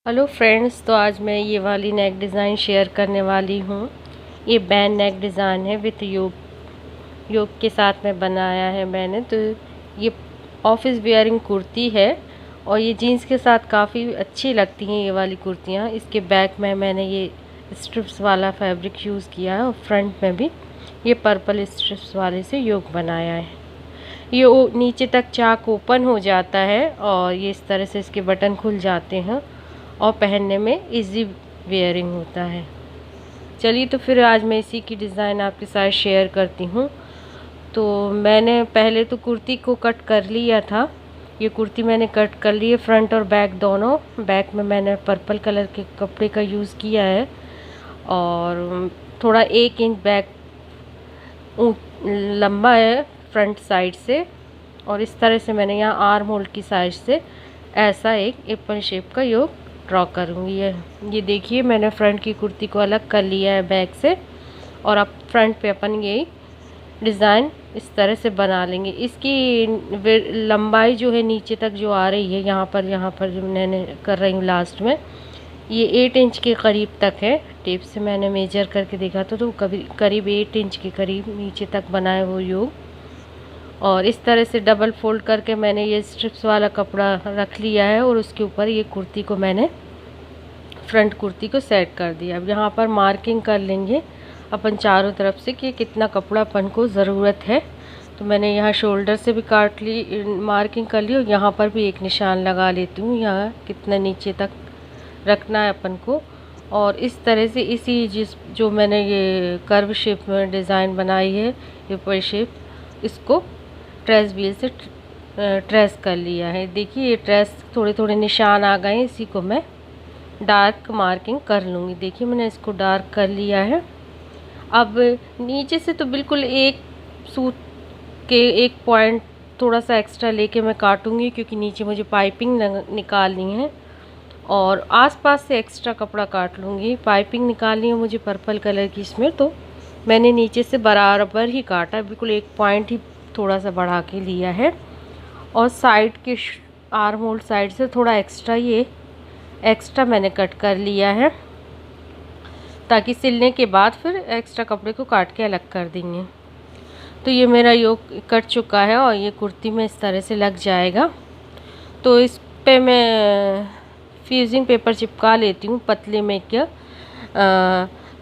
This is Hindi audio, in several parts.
हेलो फ्रेंड्स, तो आज मैं ये वाली नेक डिज़ाइन शेयर करने वाली हूँ। ये बैन नेक डिज़ाइन है विथ योग के साथ में बनाया है मैंने। तो ये ऑफिस वेयरिंग कुर्ती है और ये जीन्स के साथ काफ़ी अच्छी लगती हैं ये वाली कुर्तियाँ। इसके बैक में मैंने ये स्ट्रिप्स वाला फैब्रिक यूज़ किया है और फ्रंट में भी ये पर्पल स्ट्रिप्स वाले से योग बनाया है। ये नीचे तक चाक ओपन हो जाता है और ये इस तरह से इसके बटन खुल जाते हैं और पहनने में इजी वेयरिंग होता है। चलिए, तो फिर आज मैं इसी की डिज़ाइन आपके साथ शेयर करती हूँ। तो मैंने पहले तो कुर्ती को कट कर लिया था। ये कुर्ती मैंने कट कर ली है, फ्रंट और बैक दोनों। बैक में मैंने पर्पल कलर के कपड़े का यूज़ किया है और थोड़ा 1 इंच बैक लंबा है फ्रंट साइड से। और इस तरह से मैंने यहाँ आर्म होल की साइड से ऐसा एक एप्पल शेप का योग ड्रॉ करूँगी। ये देखिए, मैंने फ्रंट की कुर्ती को अलग कर लिया है बैक से और अब फ्रंट पे अपन यही डिज़ाइन इस तरह से बना लेंगे। इसकी लंबाई जो है नीचे तक जो आ रही है, यहाँ पर जो मैंने कर रही हूँ लास्ट में, ये 8 इंच के करीब तक है। टेप से मैंने मेजर करके देखा तो करीब 8 इंच के करीब नीचे तक बना है वो योग। और इस तरह से डबल फोल्ड करके मैंने ये स्ट्रिप्स वाला कपड़ा रख लिया है और उसके ऊपर ये कुर्ती को मैंने फ्रंट कुर्ती को सेट कर दिया। अब यहाँ पर मार्किंग कर लेंगे अपन चारों तरफ से कि कितना कपड़ा अपन को ज़रूरत है। तो मैंने यहाँ शोल्डर से भी काट ली, मार्किंग कर ली, और यहाँ पर भी एक निशान लगा लेती हूँ यहाँ कितना नीचे तक रखना है अपन को। और इस तरह से जो मैंने ये कर्व शेप में डिज़ाइन बनाई है, ये पर शेप, इसको ट्रेस व्हील से ट्रेस कर लिया है। देखिए, ये ट्रेस थोड़े थोड़े निशान आ गए, इसी को मैं डार्क मार्किंग कर लूँगी। देखिए, मैंने इसको डार्क कर लिया है। अब नीचे से तो बिल्कुल एक सूत के एक पॉइंट थोड़ा सा एक्स्ट्रा लेके मैं काटूँगी, क्योंकि नीचे मुझे पाइपिंग निकालनी है और आसपास से एक्स्ट्रा कपड़ा काट लूँगी। पाइपिंग निकालनी है मुझे पर्पल कलर की इसमें, तो मैंने नीचे से बराबर ही काटा, बिल्कुल एक पॉइंट ही थोड़ा सा बढ़ा के लिया है। और साइड के आर्म होल साइड से थोड़ा एक्स्ट्रा मैंने कट कर लिया है, ताकि सिलने के बाद फिर एक्स्ट्रा कपड़े को काट के अलग कर देंगे। तो ये मेरा योग कट चुका है और ये कुर्ती में इस तरह से लग जाएगा। तो इस पे मैं फ्यूजिंग पेपर चिपका लेती हूँ पतले में क्या।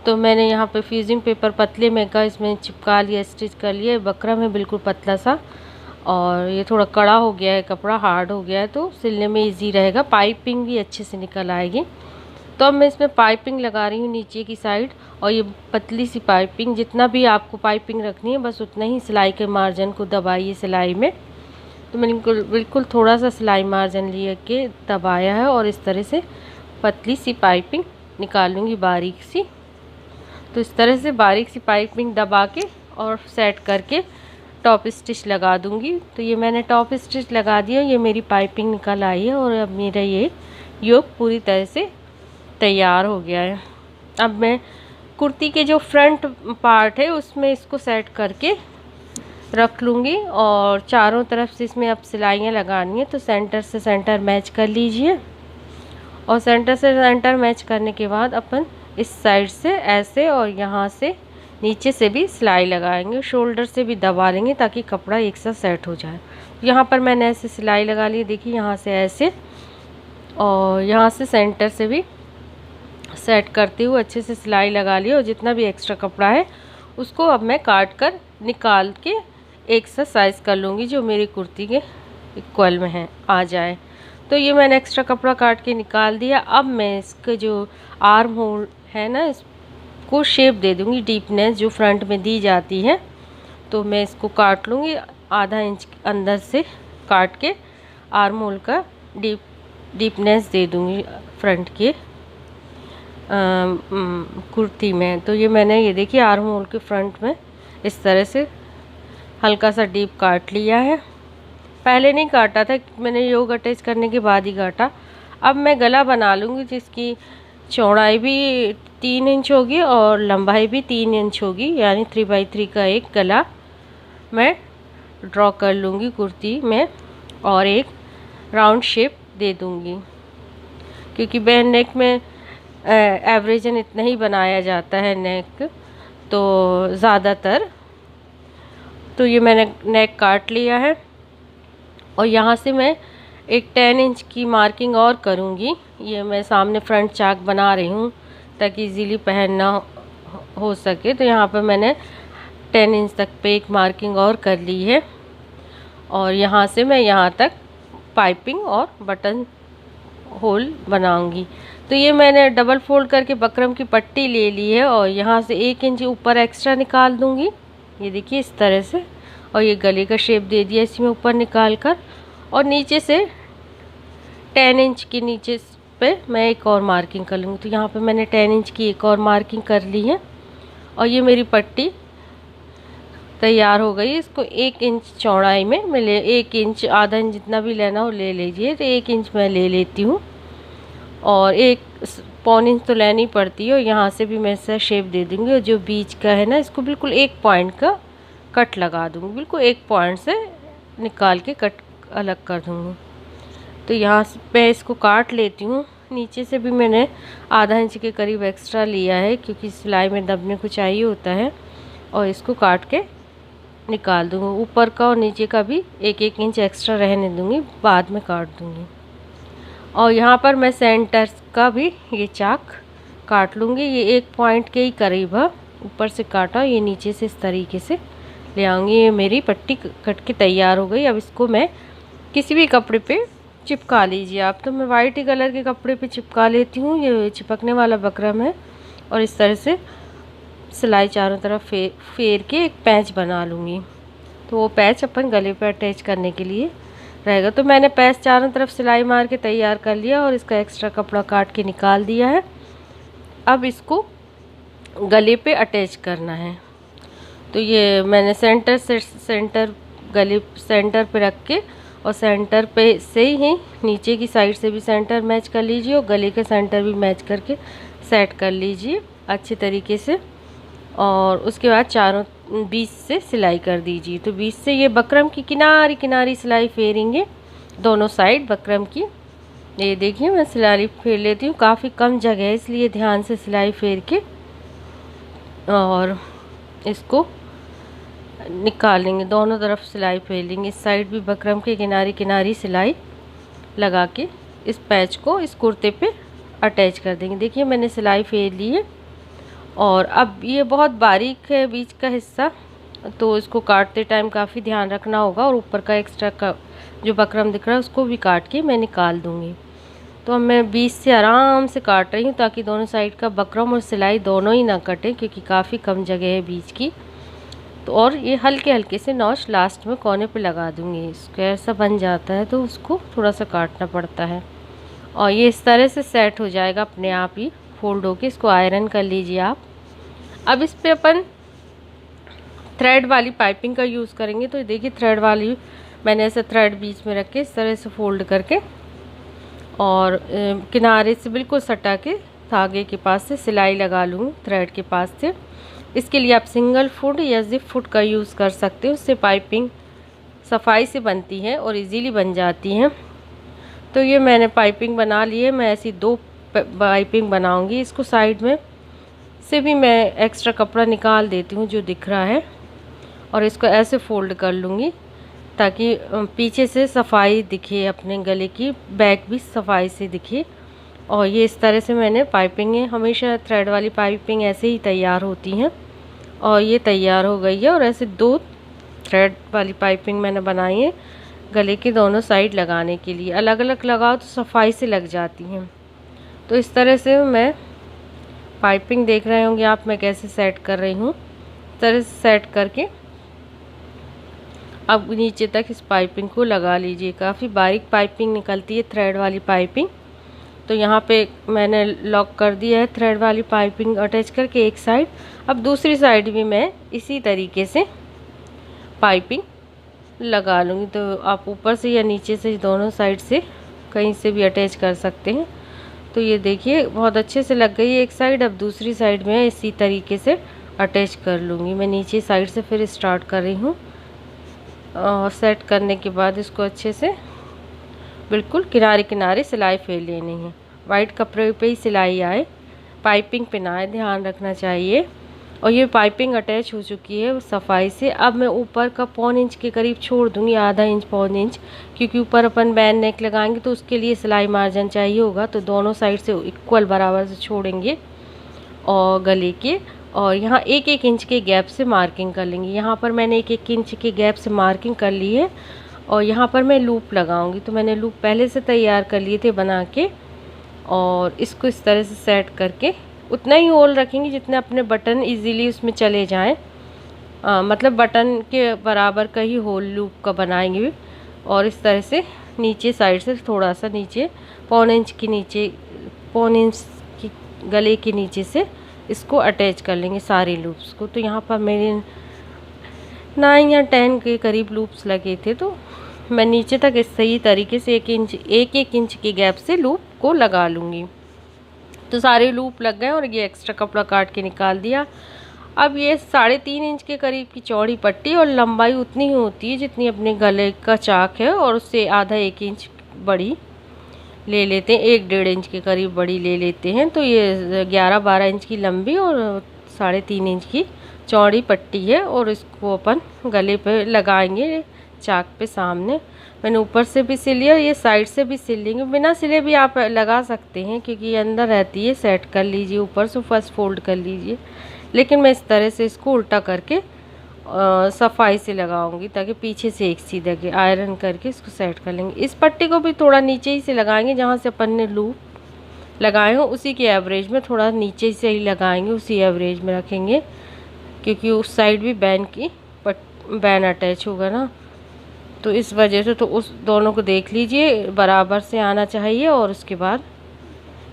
तो मैंने यहाँ पे फ्यूजिंग पेपर पतले में का इसमें चिपका लिया, स्टिच कर लिया। बकरम है बिल्कुल पतला सा, और ये थोड़ा कड़ा हो गया है, कपड़ा हार्ड हो गया है, तो सिलने में इजी रहेगा, पाइपिंग भी अच्छे से निकल आएगी। तो अब मैं इसमें पाइपिंग लगा रही हूँ नीचे की साइड, और ये पतली सी पाइपिंग, जितना भी आपको पाइपिंग रखनी है बस उतना ही सिलाई के मार्जिन को दबाइए सिलाई में। तो मैंने बिल्कुल थोड़ा सा सिलाई मार्जिन लिए के दबाया है और इस तरह से पतली सी पाइपिंग निकाल लूँगी बारीक सी। तो इस तरह से बारीक सी पाइपिंग दबा के और सेट करके टॉप स्टिच लगा दूंगी। तो ये मैंने टॉप स्टिच लगा दिया, ये मेरी पाइपिंग निकल आई है और अब मेरा ये योग पूरी तरह से तैयार हो गया है। अब मैं कुर्ती के जो फ्रंट पार्ट है उसमें इसको सेट करके रख लूँगी और चारों तरफ से इसमें अब सिलाइयाँ लगानी है। तो सेंटर से सेंटर मैच कर लीजिए, और सेंटर से सेंटर मैच करने के बाद अपन इस साइड से ऐसे और यहाँ से नीचे से भी सिलाई लगाएंगे, शोल्डर से भी दबा लेंगे ताकि कपड़ा एक साथ सेट हो जाए। यहाँ पर मैंने ऐसे सिलाई लगा ली, देखिए यहाँ से ऐसे और यहाँ से सेंटर से भी सेट करते हुए अच्छे से सिलाई लगा ली। और जितना भी एक्स्ट्रा कपड़ा है उसको अब मैं काट कर निकाल के एक साथ साइज़ कर लूँगी, जो मेरी कुर्ती के इक्वल में है आ जाए। तो ये मैंने एक्स्ट्रा कपड़ा काट के निकाल दिया। अब मैं इसके जो आर्म होल है ना, इसको शेप दे दूँगी, डीपनेस जो फ्रंट में दी जाती है। तो मैं इसको काट लूँगी, आधा इंच अंदर से काट के आर्म होल का डीपनेस दे दूँगी फ्रंट के कुर्ती में। तो ये मैंने, ये देखिए, आर्म होल के फ्रंट में इस तरह से हल्का सा डीप काट लिया है। पहले नहीं काटा था, मैंने योग अटैच करने के बाद ही काटा। अब मैं गला बना लूँगी, जिसकी चौड़ाई भी 3 इंच होगी और लंबाई भी 3 इंच होगी, यानी 3x3 का एक गला मैं ड्रॉ कर लूँगी कुर्ती में और एक राउंड शेप दे दूँगी। क्योंकि बैन नेक में एवरेजन इतना ही बनाया जाता है नेक तो ज़्यादातर। तो ये मैंने नेक काट लिया है और यहाँ से मैं एक 10 इंच की मार्किंग और करूँगी। ये मैं सामने फ्रंट चाक बना रही हूँ ताकि इजीली पहनना हो सके। तो यहाँ पर मैंने 10 इंच तक पे एक मार्किंग और कर ली है और यहाँ से मैं यहाँ तक पाइपिंग और बटन होल बनाऊंगी। तो ये मैंने डबल फोल्ड करके बकरम की पट्टी ले ली है और यहाँ से 1 इंच ऊपर एक्स्ट्रा निकाल दूंगी। ये देखिए इस तरह से, और ये गले का शेप दे दिया इसमें ऊपर निकाल कर, और नीचे से 10 इंच के नीचे पे मैं एक और मार्किंग कर लूँगी। तो यहाँ पे मैंने 10 इंच की एक और मार्किंग कर ली है और ये मेरी पट्टी तैयार हो गई। इसको 1 इंच चौड़ाई में मैं 1 इंच आधा इंच जितना भी लेना हो ले लीजिए। तो 1 इंच मैं ले लेती हूँ और 1 पौन इंच तो लेनी पड़ती है। और यहाँ से भी मैं ऐसा शेप दे दूँगी और जो बीच का है ना इसको बिल्कुल 1 पॉइंट का कट लगा दूँगी, बिल्कुल 1 पॉइंट से निकाल के कट अलग कर दूँगी। तो यहाँ से मैं इसको काट लेती हूँ। नीचे से भी मैंने आधा इंच के करीब एक्स्ट्रा लिया है क्योंकि सिलाई में दबने को चाहिए होता है, और इसको काट के निकाल दूँगी। ऊपर का और नीचे का भी 1-1 इंच एक्स्ट्रा रहने दूँगी, बाद में काट दूँगी। और यहाँ पर मैं सेंटर का भी ये चाक काट लूँगी। ये 1 पॉइंट के ही करीब है, ऊपर से काटा, ये नीचे से इस तरीके से ले आऊँगी। ये मेरी पट्टी कट के तैयार हो गई। अब इसको मैं किसी भी कपड़े पे चिपका लीजिए आप। तो मैं वाइट ही कलर के कपड़े पे चिपका लेती हूँ। ये चिपकने वाला बकरम है और इस तरह से सिलाई चारों तरफ फेर के एक पैच बना लूँगी। तो वो पैच अपन गले पे अटैच करने के लिए रहेगा। तो मैंने पैच चारों तरफ सिलाई मार के तैयार कर लिया और इसका एक्स्ट्रा कपड़ा काट के निकाल दिया है। अब इसको गले पे अटैच करना है। तो ये मैंने सेंटर गले सेंटर पे रख के और सेंटर पे से ही नीचे की साइड से भी सेंटर मैच कर लीजिए और गले के सेंटर भी मैच करके सेट कर लीजिए अच्छे तरीके से। और उसके बाद चारों बीच से सिलाई कर दीजिए। तो बीच से ये बकरम की किनारी किनारी सिलाई फेरेंगे दोनों साइड बकरम की। ये देखिए मैं सिलाई फेर लेती हूँ, काफ़ी कम जगह है इसलिए ध्यान से सिलाई फेर के और इसको निकालेंगे। दोनों तरफ सिलाई फेर लेंगे। इस साइड भी बकरम के किनारी किनारी सिलाई लगा के इस पैच को इस कुर्ते पे अटैच कर देंगे। देखिए मैंने सिलाई फेर ली है और अब ये बहुत बारीक है बीच का हिस्सा, तो इसको काटते टाइम काफ़ी ध्यान रखना होगा। और ऊपर का एक्स्ट्रा का जो बकरम दिख रहा है उसको भी काट के मैं निकाल दूँगी। तो अब मैं बीच से आराम से काट रही हूँ ताकि दोनों साइड का बकरम और सिलाई दोनों ही ना कटे, क्योंकि काफ़ी कम जगह है बीच की। तो और ये हल्के हल्के से नॉच लास्ट में कोने पे लगा दूँगी। स्क्वायर सा बन जाता है तो उसको थोड़ा सा काटना पड़ता है और ये इस तरह से सेट हो जाएगा अपने आप ही फोल्ड होके। इसको आयरन कर लीजिए आप। अब इस पे अपन थ्रेड वाली पाइपिंग का यूज़ करेंगे। तो देखिए थ्रेड वाली मैंने ऐसे थ्रेड बीच में रख के इस तरह से फोल्ड करके और किनारे से बिल्कुल सटा के धागे के पास से सिलाई लगा लूँगी थ्रेड के पास से। इसके लिए आप सिंगल फुट या जिप फुट का यूज़ कर सकते हो, उससे पाइपिंग सफाई से बनती है और इजीली बन जाती है। तो ये मैंने पाइपिंग बना ली है। मैं ऐसी 2 पाइपिंग बनाऊंगी। इसको साइड में से भी मैं एक्स्ट्रा कपड़ा निकाल देती हूँ जो दिख रहा है और इसको ऐसे फोल्ड कर लूँगी ताकि पीछे से सफाई दिखे, अपने गले की बैक भी सफाई से दिखे। और ये इस तरह से मैंने पाइपिंग, हमेशा थ्रेड वाली पाइपिंग ऐसे ही तैयार होती हैं और ये तैयार हो गई है। और ऐसे 2 थ्रेड वाली पाइपिंग मैंने बनाई है गले के दोनों साइड लगाने के लिए। अलग अलग लगाओ तो सफाई से लग जाती हैं। तो इस तरह से मैं पाइपिंग देख रहे होंगे आप मैं कैसे सेट कर रही हूँ। इस तरह से सेट करके अब नीचे तक इस पाइपिंग को लगा लीजिए। काफ़ी बारीक पाइपिंग निकलती है थ्रेड वाली पाइपिंग। तो यहाँ पे मैंने लॉक कर दिया है थ्रेड वाली पाइपिंग अटैच करके एक साइड। अब दूसरी साइड भी मैं इसी तरीके से पाइपिंग लगा लूँगी। तो आप ऊपर से या नीचे से दोनों साइड से कहीं से भी अटैच कर सकते हैं। तो ये देखिए बहुत अच्छे से लग गई है एक साइड। अब दूसरी साइड में इसी तरीके से अटैच कर लूँगी। मैं नीचे साइड से फिर स्टार्ट कर रही हूँ और सेट करने के बाद इसको अच्छे से बिल्कुल किनारे किनारे सिलाई फेर लेनी है वाइट कपड़े पे ही सिलाई आए, पाइपिंग पे ना आए, ध्यान रखना चाहिए। और ये पाइपिंग अटैच हो चुकी है सफाई से। अब मैं ऊपर का 1.25 इंच के करीब छोड़ दूँगी, आधा इंच 1.25 इंच, क्योंकि ऊपर अपन बैन नेक लगाएंगे तो उसके लिए सिलाई मार्जिन चाहिए होगा, तो दोनों साइड से इक्वल बराबर से छोड़ेंगे और गले के। और यहाँ 1-1 इंच के गैप से मार्किंग कर लेंगे। यहाँ पर मैंने 1-1 इंच के गैप से मार्किंग कर ली है और यहाँ पर मैं लूप लगाऊंगी। तो मैंने लूप पहले से तैयार कर लिए थे बना के, और इसको इस तरह से सेट करके उतना ही होल रखेंगे जितने अपने बटन इजीली उसमें चले जाएं। मतलब बटन के बराबर का ही होल लूप का बनाएंगे। और इस तरह से नीचे साइड से थोड़ा सा नीचे 1.25 इंच के नीचे, 1.25 इंच की गले के नीचे से इसको अटैच कर लेंगे सारे लूप्स को। तो यहाँ पर मेरे 9 या 10 के करीब लूप्स लगे थे, तो मैं नीचे तक इस सही तरीके से 1-1 इंच के गैप से लूप को लगा लूँगी। तो सारे लूप लग गए और ये एक्स्ट्रा कपड़ा काट के निकाल दिया। अब ये 3.5 इंच के करीब की चौड़ी पट्टी और लंबाई उतनी ही होती है जितनी अपने गले का चाक है, और उससे आधा 1 इंच बड़ी ले लेते हैं, 1-1.5 इंच के करीब बड़ी ले लेते हैं। तो ये 11-12 इंच की लंबी और 3.5 इंच की चौड़ी पट्टी है, और इसको अपन गले पे लगाएंगे चाक पे सामने। मैंने ऊपर से भी सिल लिया, ये साइड से भी सिल लेंगे, बिना सिले भी आप लगा सकते हैं क्योंकि ये अंदर रहती है। सेट कर लीजिए, ऊपर से फर्स्ट फोल्ड कर लीजिए, लेकिन मैं इस तरह से इसको उल्टा करके सफाई से लगाऊंगी ताकि पीछे से एक सीधा के आयरन करके इसको सेट कर लेंगे। इस पट्टी को भी थोड़ा नीचे ही से लगाएंगे, जहाँ से अपन ने लूप लगाए हो उसी के एवरेज में, थोड़ा नीचे से ही लगाएंगे, उसी एवरेज में रखेंगे, क्योंकि उस साइड भी बैन अटैच होगा ना, तो इस वजह से। तो उस दोनों को देख लीजिए, बराबर से आना चाहिए, और उसके बाद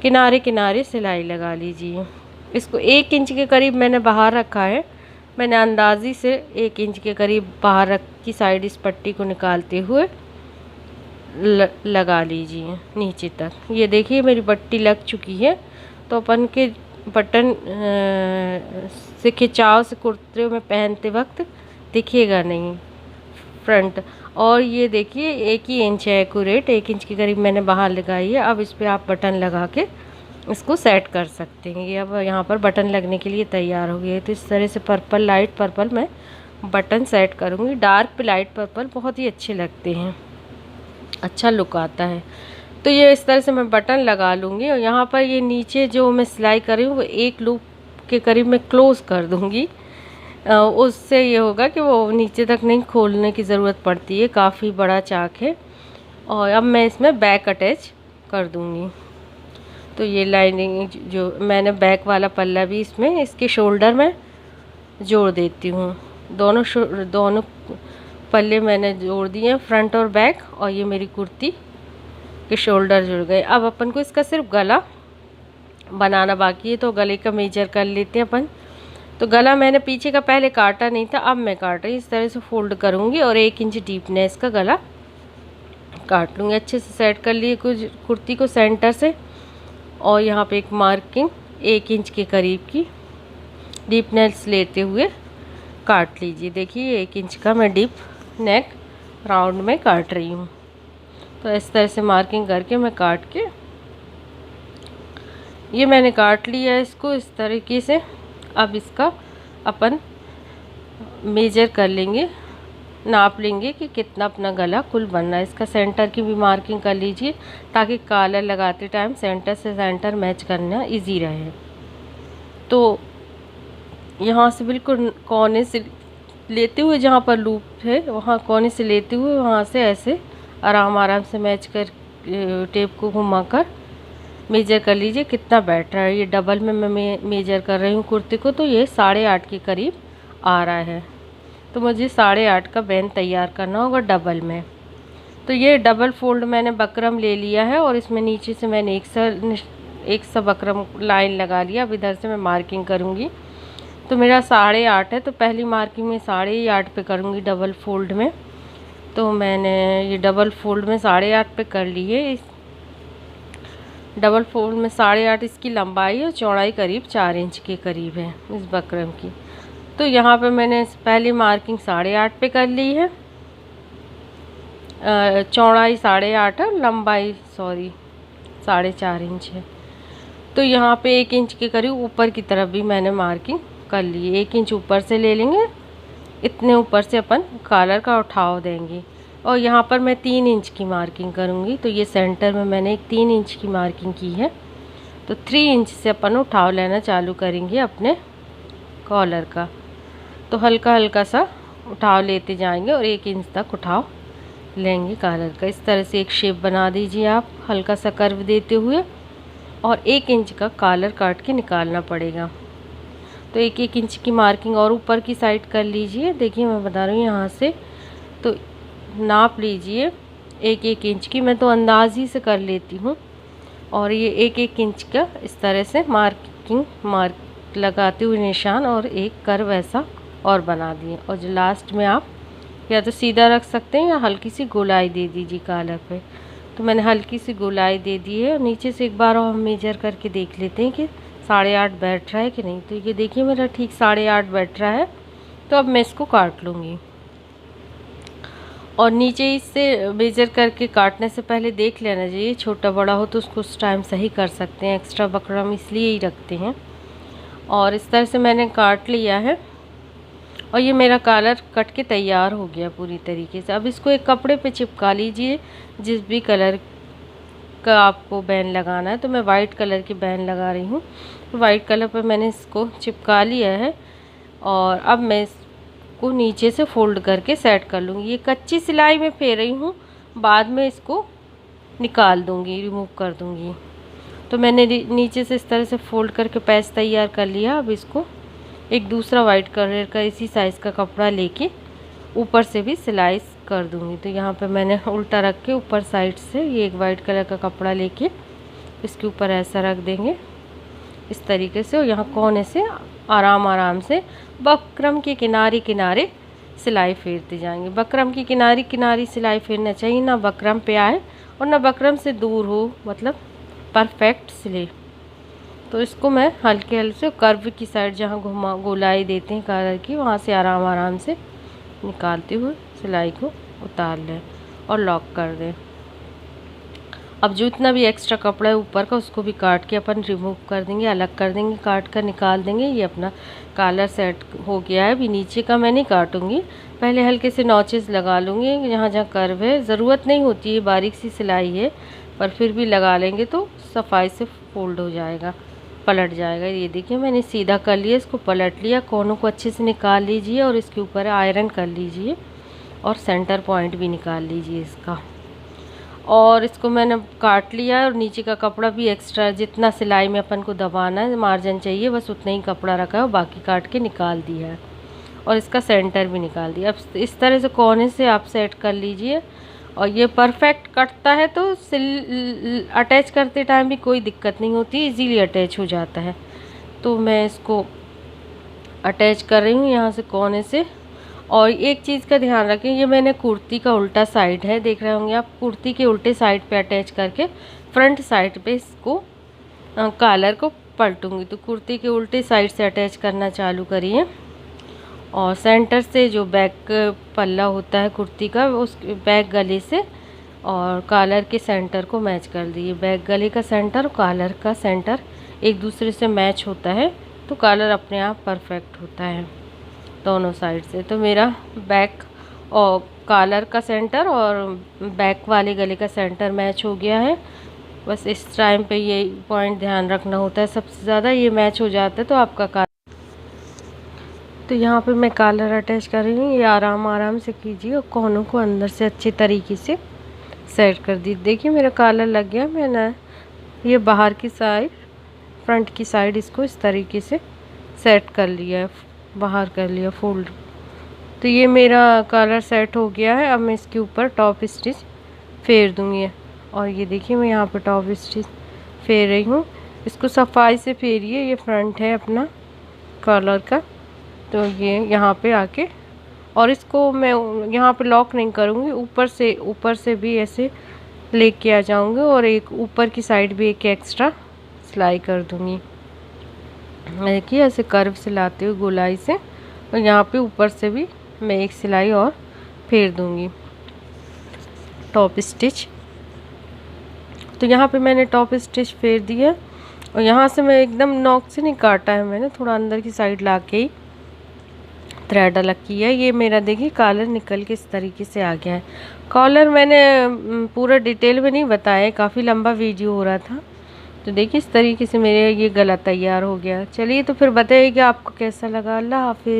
किनारे किनारे सिलाई लगा लीजिए। इसको 1 इंच के करीब मैंने बाहर रखा है, मैंने अंदाजी से 1 इंच के करीब बाहर रख की साइड इस पट्टी को निकालते हुए लगा लीजिए नीचे तक। ये देखिए मेरी पट्टी लग चुकी है। तो अपन के बटन से खिंचाव से कुर्ते में पहनते वक्त दिखेगा नहीं फ्रंट। और ये देखिए 1 ही इंच है एक्यूरेट, 1 इंच के करीब मैंने बाहर लगाई है। अब इस पर आप बटन लगा के इसको सेट कर सकते हैं। ये अब यहाँ पर बटन लगने के लिए तैयार हो गया है। तो इस तरह से लाइट पर्पल मैं बटन सेट करूँगी। डार्क पे लाइट पर्पल बहुत ही अच्छे लगते हैं, अच्छा लुक आता है। तो ये इस तरह से मैं बटन लगा लूँगी, और यहाँ पर ये नीचे जो मैं सिलाई कर रही हूँ वो 1 लूप के करीब मैं क्लोज़ कर दूँगी। उससे ये होगा कि वो नीचे तक नहीं खोलने की ज़रूरत पड़ती है, काफ़ी बड़ा चाक है। और अब मैं इसमें बैक अटैच कर दूँगी। तो ये लाइनिंग जो मैंने बैक वाला पल्ला भी इसमें इसके शोल्डर में जोड़ देती हूँ। दोनों पल्ले मैंने जोड़ दिए हैं, फ्रंट और बैक, और ये मेरी कुर्ती के शोल्डर जुड़ गए। अब अपन को इसका सिर्फ गला बनाना बाकी है, तो गले का मेजर कर लेते हैं अपन। तो गला मैंने पीछे का पहले काटा नहीं था, अब मैं काट रही, इस तरह से फोल्ड करूँगी और 1 इंच डीपनेस का गला काट लूँगी। अच्छे से सेट कर लिए कुछ कुर्ती को सेंटर से, और यहाँ पे एक मार्किंग 1 इंच के करीब की डीपनेस लेते हुए काट लीजिए। देखिए 1 इंच का मैं डीप नेक राउंड में काट रही हूँ। तो इस तरह से मार्किंग करके मैं काट के, ये मैंने काट लिया है इसको इस तरीके से। अब इसका अपन मेजर कर लेंगे, नाप लेंगे कि कितना अपना गला कुल बनना है। इसका सेंटर की भी मार्किंग कर लीजिए ताकि कॉलर लगाते टाइम सेंटर से सेंटर मैच करना इजी रहे। तो यहाँ से बिल्कुल कोने से लेते हुए, जहाँ पर लूप है वहाँ कोने से लेते हुए वहाँ से ऐसे आराम से मैच कर टेप को घुमाकर मेजर कर लीजिए कितना बैठ रहा है। ये डबल में मैं मेजर कर रही हूँ कुर्ती को, तो ये 8.5 के करीब आ रहा है। तो मुझे 8.5 का बैन तैयार करना होगा डबल में। तो ये डबल फोल्ड मैंने बकरम ले लिया है, और इसमें नीचे से मैंने एक सा बकरम लाइन लगा लिया। अब इधर से मैं मार्किंग करूँगी। तो मेरा 8.5 है, तो पहली मार्किंग में 8.5 पे करूँगी डबल फोल्ड में। तो मैंने ये डबल फोल्ड में 8.5 पे कर ली है। इस डबल फोल्ड में 8.5 इसकी लंबाई और चौड़ाई करीब 4 इंच के करीब है इस बकरम की। तो यहाँ पे मैंने पहली मार्किंग 8.5 पे कर ली है। चौड़ाई 8.5 है, लंबाई 4.5 इंच है। तो यहाँ पे 1 इंच के करीब ऊपर की तरफ भी मैंने मार्किंग कर ली है। 1 इंच ऊपर से ले लेंगे, इतने ऊपर से अपन कॉलर का उठाव देंगे। और यहाँ पर मैं 3 इंच की मार्किंग करूँगी। तो ये सेंटर में मैंने एक 3 इंच की मार्किंग की है। तो 3 इंच से अपन उठाव लेना चालू करेंगे अपने कॉलर का। तो हल्का हल्का सा उठाव लेते जाएंगे और 1 इंच तक उठाव लेंगे कॉलर का। इस तरह से एक शेप बना दीजिए आप, हल्का सा कर्व देते हुए, और 1 इंच का कॉलर काट के निकालना पड़ेगा। तो 1 इंच की मार्किंग और ऊपर की साइड कर लीजिए। देखिए मैं बता रही हूँ यहाँ से तो नाप लीजिए 1 इंच की, मैं तो अंदाज ही से कर लेती हूँ। और ये 1 इंच का इस तरह से मार्क लगाते हुए निशान और एक कर्व ऐसा और बना दिए। और जो लास्ट में आप या तो सीधा रख सकते हैं या हल्की सी गोलाई दे दीजिए कॉलर पे। तो मैंने हल्की सी गोलाई दे दी है। और नीचे से एक बार और हम मेजर करके देख लेते हैं कि 8.5 बैठ रहा है कि नहीं। तो ये देखिए मेरा ठीक 8.5 बैठ रहा है। तो अब मैं इसको काट लूँगी। और नीचे इससे मेजर करके काटने से पहले देख लेना चाहिए, छोटा बड़ा हो तो उसको उस टाइम सही कर सकते हैं। एक्स्ट्रा बकरम इसलिए ही रखते हैं। और इस तरह से मैंने काट लिया है और ये मेरा कॉलर कट के तैयार हो गया पूरी तरीके से। अब इसको एक कपड़े पे चिपका लीजिए, जिस भी कलर का आपको बैन लगाना है। तो मैं वाइट कलर की बैन लगा रही हूँ। तो वाइट कलर पे मैंने इसको चिपका लिया है। और अब मैं इसको नीचे से फोल्ड करके सेट कर लूँगी। ये कच्ची सिलाई में फेर रही हूँ, बाद में इसको निकाल दूँगी, रिमूव कर दूँगी। तो मैंने नीचे से इस तरह से फोल्ड करके पैच तैयार कर लिया। अब इसको एक दूसरा वाइट कलर का इसी साइज़ का कपड़ा लेके ऊपर से भी सिलाई कर दूँगी। तो यहाँ पे मैंने उल्टा रख के ऊपर साइड से ये एक वाइट कलर का कपड़ा लेके इसके ऊपर ऐसा रख देंगे इस तरीके से। और यहाँ कोने से आराम से बकरम के किनारे किनारे सिलाई फेरते जाएंगे। बकरम की किनारे किनारे सिलाई फेरना चाहिए, ना बकरम पे आए और ना बकरम से दूर हो, मतलब परफेक्ट सिले। तो इसको मैं हल्के हल्के से कर्व की साइड जहाँ घुमा गोलाई देते हैं कॉलर की, वहाँ से आराम से निकालते हुए सिलाई को उतार लें और लॉक कर दें। अब जो इतना भी एक्स्ट्रा कपड़ा है ऊपर का उसको भी काट के अपन रिमूव कर देंगे, अलग कर देंगे, काट कर निकाल देंगे। ये अपना कॉलर सेट हो गया है। अभी नीचे का मैं नहीं काटूंगी, पहले हल्के से नॉचेस लगा लूँगी जहाँ जहाँ कर्व है। ज़रूरत नहीं होती है, बारीक सी सिलाई है, पर फिर भी लगा लेंगे तो सफाई से फोल्ड हो जाएगा, पलट जाएगा। ये देखिए मैंने सीधा कर लिया, इसको पलट लिया, कोनों को अच्छे से निकाल लीजिए और इसके ऊपर आयरन कर लीजिए और सेंटर पॉइंट भी निकाल लीजिए इसका। और इसको मैंने काट लिया और नीचे का कपड़ा भी एक्स्ट्रा जितना सिलाई में अपन को दबाना है मार्जिन चाहिए बस उतना ही कपड़ा रखा है और बाकी काट के निकाल दिया है। और इसका सेंटर भी निकाल दिया। अब इस तरह से कोने से आप सेट कर लीजिए। और ये परफेक्ट कटता है तो अटैच करते टाइम भी कोई दिक्कत नहीं होती, इजीली अटैच हो जाता है। तो मैं इसको अटैच कर रही हूँ यहाँ से कोने से। और एक चीज़ का ध्यान रखें, ये मैंने कुर्ती का उल्टा साइड है, देख रहे होंगे आप, कुर्ती के उल्टे साइड पे अटैच करके फ्रंट साइड पे इसको कॉलर को पलटूंगी। तो कुर्ती के उल्टे साइड से अटैच करना चालू करिए और सेंटर से जो बैक पल्ला होता है कुर्ती का उस बैक गले से और कॉलर के सेंटर को मैच कर दिए। बैक गले का सेंटर और कॉलर का सेंटर एक दूसरे से मैच होता है तो कॉलर अपने आप परफेक्ट होता है दोनों साइड से। तो मेरा बैक और कॉलर का सेंटर और बैक वाले गले का सेंटर मैच हो गया है। बस इस टाइम पे ये पॉइंट ध्यान रखना होता है सबसे ज़्यादा, ये मैच हो जाता है तो आपका कॉलर। तो यहाँ पे मैं कॉलर अटैच कर रही हूँ, ये आराम से कीजिए और कोनों को अंदर से अच्छे तरीके से सेट कर दी। देखिए मेरा कॉलर लग गया। मैंने ये बाहर की साइड फ्रंट की साइड इसको इस तरीके से सेट कर लिया है, बाहर कर लिया फोल्ड। तो ये मेरा कॉलर सेट हो गया है। अब मैं इसके ऊपर टॉप स्टिच फेर दूँगी। और ये देखिए मैं यहाँ पे टॉप स्टिच फेर रही हूँ। इसको सफाई से फेरिए, ये फ्रंट है अपना कॉलर का। तो ये यहाँ पे आके और इसको मैं यहाँ पे लॉक नहीं करूँगी, ऊपर से भी ऐसे लेके आ जाऊँगी और एक ऊपर की साइड भी एक एक्स्ट्रा सिलाई कर दूँगी। देखिए ऐसे कर्व से लाते हुए गोलाई से, और यहाँ पे ऊपर से भी मैं एक सिलाई और फेर दूँगी टॉप स्टिच। तो तो यहाँ पे मैंने टॉप स्टिच फेर दिया और यहाँ से मैं एकदम नॉक से नहीं काटा है, मैंने थोड़ा अंदर की साइड ला के ही थ्रेड अलग किया है। ये मेरा देखिए कॉलर निकल के इस तरीके से आ गया है। कॉलर मैंने पूरा डिटेल में नहीं बताया, काफ़ी लंबा वीडियो हो रहा था। तो देखिए इस तरीके से मेरे ये गला तैयार हो गया। चलिए तो फिर बताइए कि आपको कैसा लगा। अल्लाह हाफिज़।